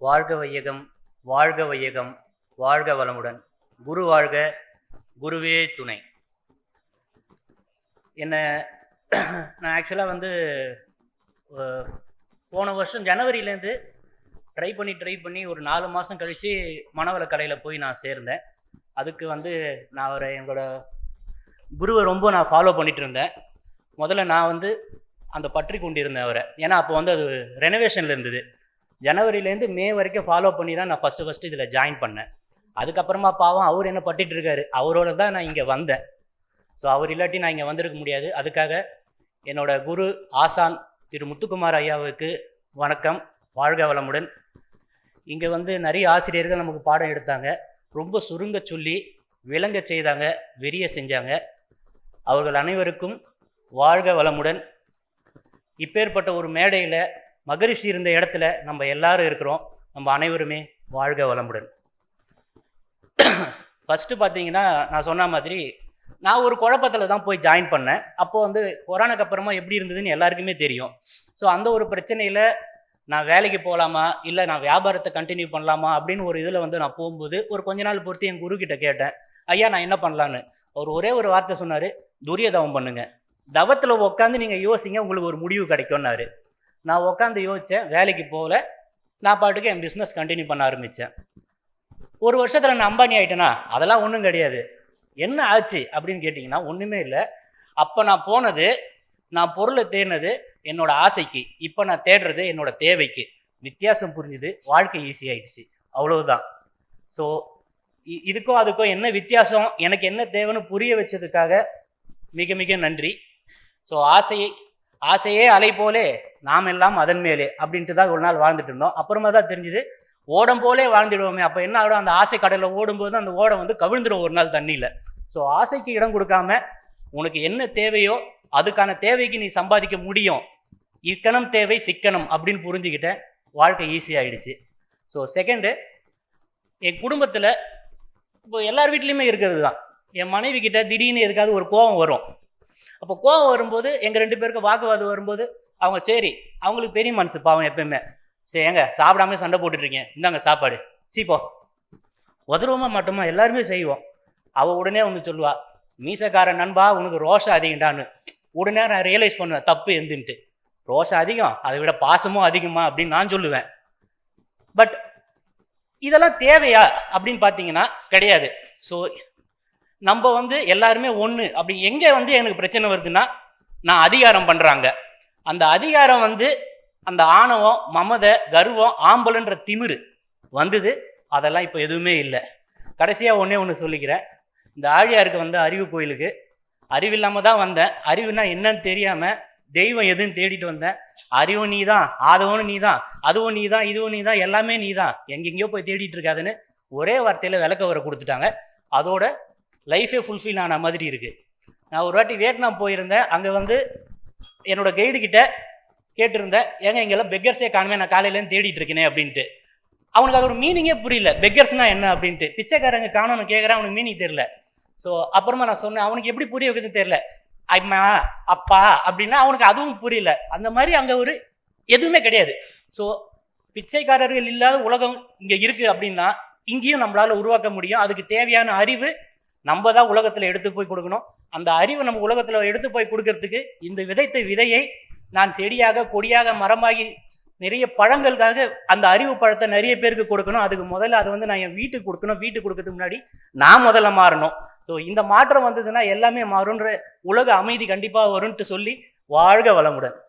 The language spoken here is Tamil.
வாழ்க வையகம், வாழ்க வையகம், வாழ்க வளமுடன். குரு வாழ்க, குருவே துணை. என்ன நான் ஆக்சுவலாக வந்து போன வருஷம் ஜனவரியிலேருந்து ட்ரை பண்ணி ஒரு 4 மாதம் கழித்து மனவள கடையில் போய் நான் சேர்ந்தேன். அதுக்கு வந்து நான் எங்களோட குருவை ரொம்ப நான் ஃபாலோ பண்ணிட்டு இருந்தேன். முதல்ல நான் வந்து அந்த பற்றி கொண்டிருந்தேன் அவரை. ஏன்னா அப்போ வந்து அது ரெனோவேஷனில் இருந்தது. ஜனவரியிலேருந்து மே வரைக்கும் ஃபாலோ பண்ணி தான் நான் ஃபஸ்ட்டு இதில் ஜாயின் பண்ணேன். அதுக்கப்புறமா பாவம் அவர் என்ன பட்டிட்டு இருக்காரு, அவரோட தான் நான் இங்கே வந்தேன். ஸோ அவர் இல்லாட்டி நான் இங்கே வந்திருக்க முடியாது. அதுக்காக என்னோட குரு ஆசான் திரு முத்துக்குமார் ஐயாவுக்கு வணக்கம், வாழ்க வளமுடன். இங்கே வந்து நிறைய ஆசிரியர்கள் நமக்கு பாடம் எடுத்தாங்க. ரொம்ப சுருங்க சொல்லி விளங்க செய்தாங்க, வெறிய செஞ்சாங்க. அவர்கள் அனைவருக்கும் வாழ்க வளமுடன். இப்பேற்பட்ட ஒரு மேடையில் மகரிஷி இருந்த இடத்துல நம்ம எல்லாரும் இருக்கிறோம். நம்ம அனைவருமே வாழ்க வளமுடன். ஃபஸ்ட்டு பார்த்தீங்கன்னா, நான் சொன்ன மாதிரி நான் ஒரு குழப்பத்தில் தான் போய் ஜாயின் பண்ணேன். அப்போது வந்து கொரோனாக்கு அப்புறமா எப்படி இருந்ததுன்னு எல்லாருக்குமே தெரியும். ஸோ அந்த ஒரு பிரச்சனையில் நான் வேலைக்கு போகலாமா, இல்லை நான் வியாபாரத்தை கண்டினியூ பண்ணலாமா அப்படின்னு ஒரு இதில் வந்து நான் போகும்போது ஒரு கொஞ்ச நாள் பொறுத்து என் குருக்கிட்ட கேட்டேன், ஐயா நான் என்ன பண்ணலான்னு. அவர் ஒரே ஒரு வார்த்தை சொன்னார், துரிய தவம் பண்ணுங்க, தவத்தில் உட்காந்து நீங்கள் யோசிங்க, உங்களுக்கு ஒரு முடிவு கிடைக்கும்னாரு. நான் உட்காந்து யோசித்தேன், வேலைக்கு போகல, நான் பாட்டுக்கு என் பிஸ்னஸ் கண்டினியூ பண்ண ஆரம்பித்தேன். ஒரு வருஷத்தில் நான் அம்பானி ஆகிட்டேனா? அதெல்லாம் ஒன்றும் கிடையாது. என்ன ஆச்சு அப்படின்னு கேட்டிங்கன்னா ஒன்றுமே இல்லை. அப்போ நான் போனது, நான் பொருளை தேடினது என்னோட ஆசைக்கு, இப்போ நான் தேடுறது என்னோட தேவைக்கு. வித்தியாசம் புரிஞ்சுது, வாழ்க்கை ஈஸியாகிடுச்சு, அவ்வளவுதான். ஸோ இதுக்கும் அதுக்கும் என்ன வித்தியாசம், எனக்கு என்ன தேவைன்னு புரிய வச்சதுக்காக மிக மிக நன்றி. ஸோ ஆசையே அலை போலே நாம் எல்லாம் அதன் மேலே அப்படின்ட்டு தான் ஒரு நாள் வாழ்ந்துட்டு இருந்தோம். அப்புறமா தான் தெரிஞ்சுது ஓடம் போலே வாழ்ந்துடுவோமே. அப்போ என்ன ஆகிடும், அந்த ஆசை கடலில் ஓடும்போது அந்த ஓடம் வந்து கவிழ்ந்துடும் ஒரு நாள் தண்ணியில். ஸோ ஆசைக்கு இடம் கொடுக்காம உனக்கு என்ன தேவையோ அதுக்கான தேவைக்கு நீ சம்பாதிக்க முடியும். இக்கணம் தேவை சிக்கனம் அப்படின்னு புரிஞ்சுக்கிட்டேன், வாழ்க்கை ஈஸியாகிடுச்சு. ஸோ செகண்டு, என் குடும்பத்தில் இப்போ எல்லார் வீட்லேயுமே இருக்கிறது தான், என் மனைவி கிட்ட திடீர்னு எதுக்காவது ஒரு கோபம் வரும். அப்போ கோபம் வரும்போது எங்கள் 2 பேருக்கு வாக்குவாதம் வரும்போது அவங்க சரி, அவங்களுக்கு பெரிய மனசு பாவம், எப்பயுமே சரி எங்க சாப்பிடாம சண்டை போட்டுட்ருக்கீங்க, இந்தாங்க சாப்பாடு, சீப்போ, உதருவோமா மாட்டோமா, எல்லாருமே செய்வோம். அவள் உடனே ஒன்று சொல்லுவா, மீசக்கார நண்பா உனக்கு ரோஷம் அதிகண்டான்னு. உடனே நான் ரியலைஸ் பண்ணுவேன் தப்பு எந்துன்ட்டு. ரோஷம் அதிகம், அதை விட பாசமும் அதிகமா அப்படின்னு நான் சொல்லுவேன். பட் இதெல்லாம் தேவையா அப்படின்னு பார்த்தீங்கன்னா கிடையாது. ஸோ நம்ம வந்து எல்லாருமே ஒன்று. அப்படி எங்கே வந்து எனக்கு பிரச்சனை வருதுன்னா, நான் அதிகாரம் பண்ணுறாங்க, அந்த அதிகாரம் வந்து அந்த ஆணவம், மமதை, கர்வம், ஆம்பலன்ற திமிரு வந்தது. அதெல்லாம் இப்போ எதுவுமே இல்லை. கடைசியாக ஒன்று சொல்லிக்கிறேன். இந்த ஆழியாருக்கு வந்து அறிவு கோயிலுக்கு அறிவில்லாமல் தான் வந்தேன். அறிவுனா என்னன்னு தெரியாமல் தெய்வம் எதுன்னு தேடிட்டு வந்தேன். அறிவும் நீ தான், ஆதவனும் நீ தான், அதுவும் நீ தான், இதுவும் நீ தான், எல்லாமே நீ தான், எங்கெங்கேயோ போய் தேடிட்டு இருக்காதுன்னு ஒரே வார்த்தையில் விளக்க வர கொடுத்துட்டாங்க. அதோட லைஃபே ஃபுல்ஃபில் ஆன மாதிரி இருக்குது. நான் ஒரு வாட்டி வியட்நாம் போயிருந்தேன். அங்கே வந்து என்னோட கைடு கிட்ட கேட்டிருந்தேன், ஏங்க இங்கெல்லாம் பெக்கர்ஸே காணுமே, நான் காலையிலேருந்து தேடிட்டு இருக்கேனே அப்படின்ட்டு. அவனுக்கு அதோட மீனிங்கே புரியல, பெக்கர்ஸ்னா என்ன அப்படின்ட்டு. பிச்சைக்காரங்க காணும்னு கேட்குறேன், அவனுக்கு மீனிங் தெரியல. ஸோ அப்புறமா நான் சொன்னேன், அவனுக்கு எப்படி புரிய வைக்கிறதுன்னு தெரியல. அம்மா அப்பா அப்படின்னா அவனுக்கு அதுவும் புரியல. அந்த மாதிரி அங்கே ஒரு எதுவுமே கிடையாது. ஸோ பிச்சைக்காரர்கள் இல்லாத உலகம் இங்கே இருக்குது அப்படின்னா இங்கேயும் நம்மளால உருவாக்க முடியும். அதுக்கு தேவையான அறிவு நம்ம தான் உலகத்தில் எடுத்து போய் கொடுக்கணும். அந்த அறிவை நம்ம உலகத்தில் எடுத்து போய் கொடுக்கறதுக்கு இந்த விதைத்த விதையை நான் செடியாக, கொடியாக, மரமாகி நிறைய பழங்களுக்காக அந்த அறிவு பழத்தை நிறைய பேருக்கு கொடுக்கணும். அதுக்கு முதல்ல அதை வந்து நான் என் வீட்டுக்கு கொடுக்கணும். வீட்டுக்கு கொடுக்கறதுக்கு முன்னாடி நான் முதல்ல மாறணும். ஸோ இந்த மாற்றம் வந்ததுன்னா எல்லாமே மாறுன்ற உலக அமைதி கண்டிப்பாக வரும்ன்ட்டு சொல்லி வாழ்க வளமுடன்.